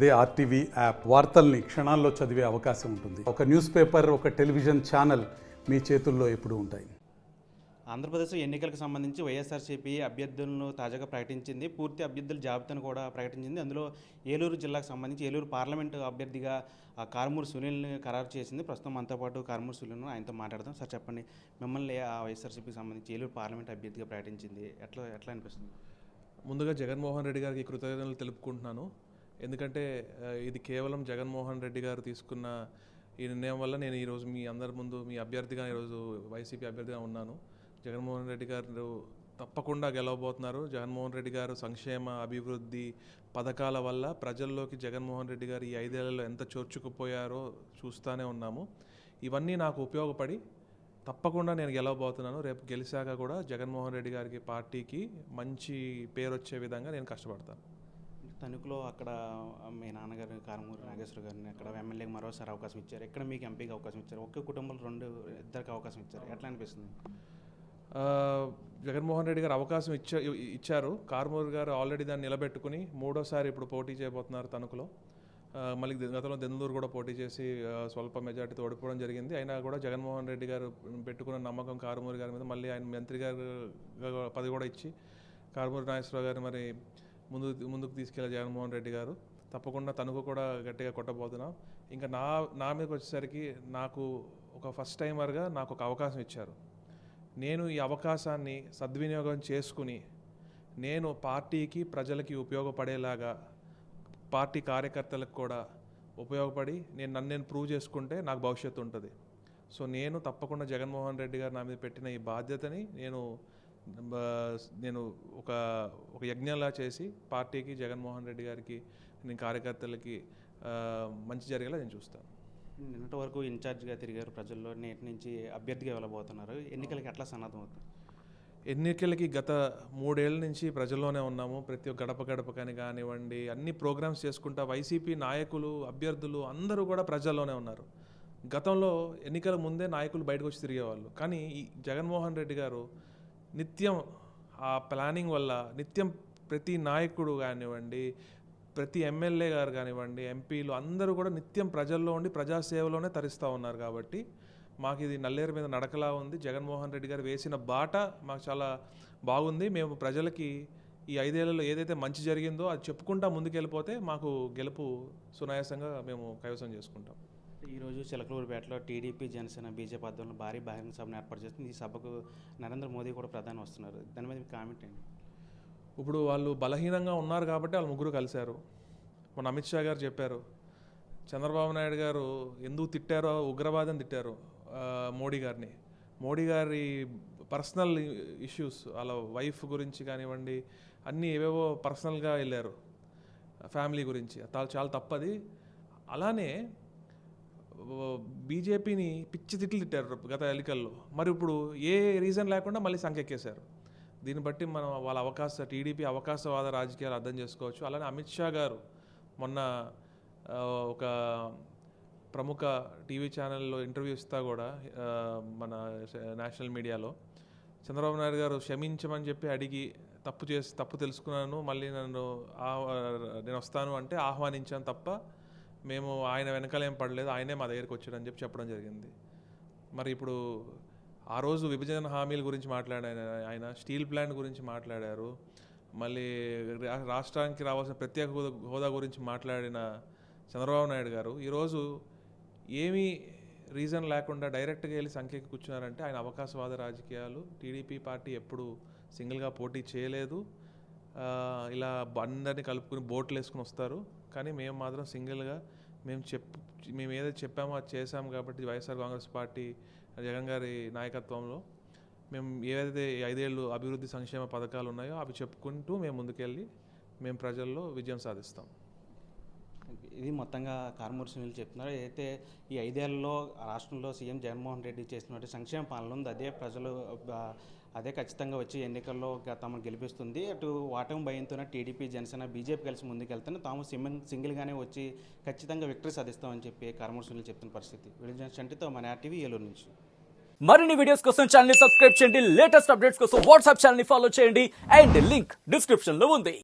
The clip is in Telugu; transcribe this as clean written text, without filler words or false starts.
అదే ఆర్టీవీ యాప్ వార్తల్ని క్షణాల్లో చదివే అవకాశం ఉంటుంది. ఒక న్యూస్ పేపర్, ఒక టెలివిజన్ ఛానల్ మీ చేతుల్లో ఎప్పుడూ ఉంటాయి. ఆంధ్రప్రదేశ్ ఎన్నికలకు సంబంధించి వైఎస్ఆర్సీపీ అభ్యర్థులను తాజాగా ప్రకటించింది. పూర్తి అభ్యర్థుల జాబితాను కూడా ప్రకటించింది. అందులో ఏలూరు జిల్లాకు సంబంధించి ఏలూరు పార్లమెంటు అభ్యర్థిగా కారుమూరి సునీల్ని ఖరారు చేసింది. ప్రస్తుతం మనతో పాటు కారుమూరి సునీల్ ఆయనతో మాట్లాడదాం. సార్ చెప్పండి, మిమ్మల్ని ఆ వైఎస్ఆర్సీపీకి సంబంధించి ఏలూరు పార్లమెంట్ అభ్యర్థిగా ప్రకటించింది, ఎట్లా అనిపిస్తుంది? ముందుగా జగన్మోహన్ రెడ్డి గారికి కృతజ్ఞతలు తెలుపుకుంటున్నాను. ఎందుకంటే ఇది కేవలం జగన్మోహన్ రెడ్డి గారు తీసుకున్న ఈ నిర్ణయం వల్ల నేను ఈరోజు మీ అందరి ముందు మీ అభ్యర్థిగా ఈరోజు వైసీపీ అభ్యర్థిగా ఉన్నాను. జగన్మోహన్ రెడ్డి గారు తప్పకుండా గెలవబోతున్నారు. జగన్మోహన్ రెడ్డి గారు సంక్షేమ అభివృద్ధి పథకాల వల్ల ప్రజల్లోకి జగన్మోహన్ రెడ్డి గారు ఈ 5 ఏళ్లలో ఎంత చొచ్చుకుపోయారో చూస్తూనే ఉన్నాము. ఇవన్నీ నాకు ఉపయోగపడి తప్పకుండా నేను గెలవబోతున్నాను. రేపు గెలిచాక కూడా జగన్మోహన్ రెడ్డి గారికి పార్టీకి మంచి పేరు వచ్చే విధంగా నేను కష్టపడతాను. తణుకులో అక్కడ మీ నాన్నగారు కారుమూరి నాగేశ్వర గారిని అక్కడ ఎమ్మెల్యేకి మరోసారి అవకాశం ఇచ్చారు. ఇక్కడ మీకు ఎంపీకి అవకాశం ఇచ్చారు. ఒకే కుటుంబంలో ఇద్దరికి అవకాశం ఇచ్చారు. ఎట్లా అనిపిస్తుంది? జగన్మోహన్ రెడ్డి గారు అవకాశం ఇచ్చారు. కారుమూరి గారు ఆల్రెడీ దాన్ని నిలబెట్టుకుని మూడోసారి ఇప్పుడు పోటీ చేయబోతున్నారు తణుకులో. మళ్ళీ గతంలో దెందులూరు కూడా పోటీ చేసి స్వల్ప మెజార్టీతో ఓడిపోవడం జరిగింది. అయినా కూడా జగన్మోహన్ రెడ్డి గారు పెట్టుకున్న నమ్మకం కారుమూరి గారి మీద మళ్ళీ ఆయన మంత్రి గారు పదవి కూడా ఇచ్చి కారుమూరి నాగేశ్వరరావు గారు మరి ముందుకు తీసుకెళ్ళే జగన్మోహన్ రెడ్డి గారు తప్పకుండా తణుకు కూడా గట్టిగా కొట్టబోతున్నాం. ఇంకా నా మీదకి వచ్చేసరికి నాకు ఒక ఫస్ట్ టైమర్గా నాకు ఒక అవకాశం ఇచ్చారు. నేను ఈ అవకాశాన్ని సద్వినియోగం చేసుకుని నేను పార్టీకి ప్రజలకి ఉపయోగపడేలాగా పార్టీ కార్యకర్తలకు కూడా ఉపయోగపడి నన్ను ప్రూవ్ చేసుకుంటే నాకు భవిష్యత్తు ఉంటుంది. సో నేను తప్పకుండా జగన్మోహన్ రెడ్డి గారు నా మీద పెట్టిన ఈ బాధ్యతని నేను ఒక యజ్ఞంలా చేసి పార్టీకి జగన్మోహన్ రెడ్డి గారికి నేను కార్యకర్తలకి మంచి జరిగేలా నేను చూస్తాను. నిన్నటి వరకు ఇన్ఛార్జ్గా తిరిగారు ప్రజల్లో, నేటి నుంచి అభ్యర్థిగా వెళ్ళబోతున్నారు. ఎన్నికలకి ఎట్లా సన్నద్ధం అవుతుంది? ఎన్నికలకి గత 3 ఏళ్ల నుంచి ప్రజల్లోనే ఉన్నాము. ప్రతి ఒక్క గడపకని కానివ్వండి, అన్ని ప్రోగ్రామ్స్ చేసుకుంటా వైసీపీ నాయకులు అభ్యర్థులు అందరూ కూడా ప్రజల్లోనే ఉన్నారు. గతంలో ఎన్నికల ముందే నాయకులు బయటకు వచ్చి తిరిగేవాళ్ళు. కానీ ఈ జగన్మోహన్ రెడ్డి గారు నిత్యం ఆ ప్లానింగ్ వల్ల నిత్యం ప్రతి నాయకుడు కానివ్వండి, ప్రతి ఎమ్మెల్యే గారు కానివ్వండి, ఎంపీలు అందరూ కూడా నిత్యం ప్రజల్లో ఉండి ప్రజాసేవలోనే తరిస్తూ ఉన్నారు. కాబట్టి మాకు ఇది నల్లేరు మీద నడకలా ఉంది. జగన్మోహన్ రెడ్డి గారు వేసిన బాట మాకు చాలా బాగుంది. మేము ప్రజలకి ఈ 5 ఏళ్లలో ఏదైతే మంచి జరిగిందో అది చెప్పుకుంటా ముందుకెళ్ళిపోతే మాకు గెలుపు సునాయాసంగా మేము కైవసం చేసుకుంటాం. ఈరోజు చిలకలూరుపేటలో టీడీపీ, జనసేన, బీజేపీ ఆధ్వర్యంలో భారీ బహిరంగ సభను ఏర్పాటు చేస్తుంది. ఈ సభకు నరేంద్ర మోదీ కూడా ప్రధాని వస్తున్నారు. దాని మీద మీకు కామెంట్ ఏంటి? ఇప్పుడు వాళ్ళు బలహీనంగా ఉన్నారు కాబట్టి వాళ్ళు ముగ్గురు కలిశారు. మొన్న అమిత్ షా గారు చెప్పారు, చంద్రబాబు నాయుడు గారు ఎందుకు తిట్టారో, ఉగ్రవాదం తిట్టారు మోడీ గారిని. మోడీ గారి పర్సనల్ ఇష్యూస్, వాళ్ళ వైఫ్ గురించి కానివ్వండి, అన్నీ ఏవేవో పర్సనల్గా వెళ్ళారు, ఫ్యామిలీ గురించి. చాలా తప్పది. అలానే బీజేపీని పిచ్చి తిట్లు తిట్టారు గత ఎన్నికల్లో. మరి ఇప్పుడు ఏ రీజన్ లేకుండా మళ్ళీ సంకెక్కేశారు. దీన్ని బట్టి మనం వాళ్ళ టీడీపీ అవకాశవాద రాజకీయాలు అర్థం చేసుకోవచ్చు. అలానే అమిత్ షా గారు మొన్న ఒక ప్రముఖ టీవీ ఛానల్లో ఇంటర్వ్యూ ఇస్తా కూడా మన నేషనల్ మీడియాలో చంద్రబాబు నాయుడు గారు క్షమించమని చెప్పి అడిగి తప్పు తెలుసుకున్నాను, మళ్ళీ నేను వస్తాను అంటే ఆహ్వానించాను తప్ప మేము ఆయన వెనకాల ఏం పడలేదు, ఆయనే మా దగ్గరికి వచ్చాడని చెప్పడం జరిగింది. మరి ఇప్పుడు ఆ రోజు విభజన హామీల గురించి మాట్లాడారు ఆయన, స్టీల్ ప్లాంట్ గురించి మాట్లాడారు, మళ్ళీ రాష్ట్రానికి రావాల్సిన ప్రత్యేక హోదా గురించి మాట్లాడిన చంద్రబాబు నాయుడు గారు ఈరోజు ఏమీ రీజన్ లేకుండా డైరెక్ట్గా వెళ్ళి సంఖ్యకి కూర్చున్నారంటే ఆయన అవకాశవాద రాజకీయాలు. టీడీపీ పార్టీ ఎప్పుడు సింగిల్గా పోటీ చేయలేదు. ఇలా అందరినీ కలుపుకుని బోట్లు వేసుకుని వస్తారు. కానీ మేము మాత్రం సింగిల్గా మేము ఏదైతే చెప్పామో అది చేశాము. కాబట్టి వైఎస్ఆర్ కాంగ్రెస్ పార్టీ జగన్ గారి నాయకత్వంలో మేము ఏదైతే 5 ఏళ్ళు అభివృద్ధి సంక్షేమ పథకాలు ఉన్నాయో అవి చెప్పుకుంటూ మేము ముందుకెళ్ళి మేము ప్రజల్లో విజయం సాధిస్తాం. ఇది మొత్తంగా కారుమూరి సునీల్ చెప్తున్నారు. ఏదైతే ఈ 5 ఏళ్లలో రాష్ట్రంలో సీఎం జగన్మోహన్ రెడ్డి చేసినటువంటి సంక్షేమ పాలన ఉంది, అదే ఖచ్చితంగా వచ్చి ఎన్నికల్లో తమను గెలిపిస్తుంది. అటు ఓటమి భయంతోనే టీడీపీ, జనసేన, బీజేపీ కలిసి ముందుకెళ్తున్నా తాము సింగిల్గానే వచ్చి ఖచ్చితంగా విక్టరీ సాధిస్తామని చెప్పి కారుమూరి సునీల్ చెప్తున్న పరిస్థితి. వీడియో చంటితో మన టీవీ ఏలూరు నుంచి. మరిన్ని వీడియోస్ కోసం ఛానల్ ని సబ్స్క్రైబ్ చేయండి. లేటెస్ట్ అప్డేట్స్ కోసం వాట్సాప్ ఛానల్ ని ఫాలో చేయండి. అండ్ లింక్ డిస్క్రిప్షన్ లో ఉంది.